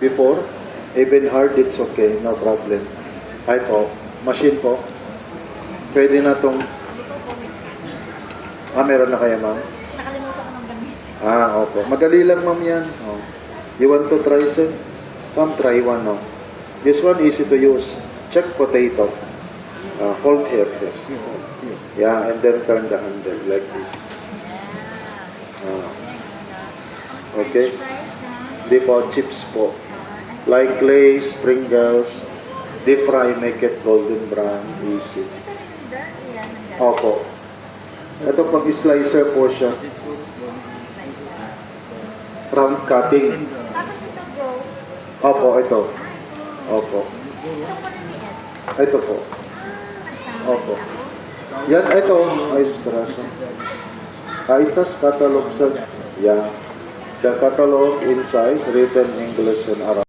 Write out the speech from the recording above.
before, even hard, it's okay, no problem. Hi po, machine po. Pwede na tong, meron na kaya ma'am? Nakalimutan ko ng gamit. Opo. Madali lang ma'am yan. Oh. You want to try sir? Come try one, no? This one easy to use. Check potato. Hold here. Yeah, and then turn the handle like this. Okay. Di po, chips po. Like Lay's, Pringles. Deep fry, make it golden brown. Easy. Opo. Ito pag slicer po siya. Round cutting. Tapos ito bro. Opo, ito. Opo. Ito po na Ito po. Opo. Yan, ito. Ice crust. Itas catalog sa... Yeah. The catalog inside, written English and Arabic.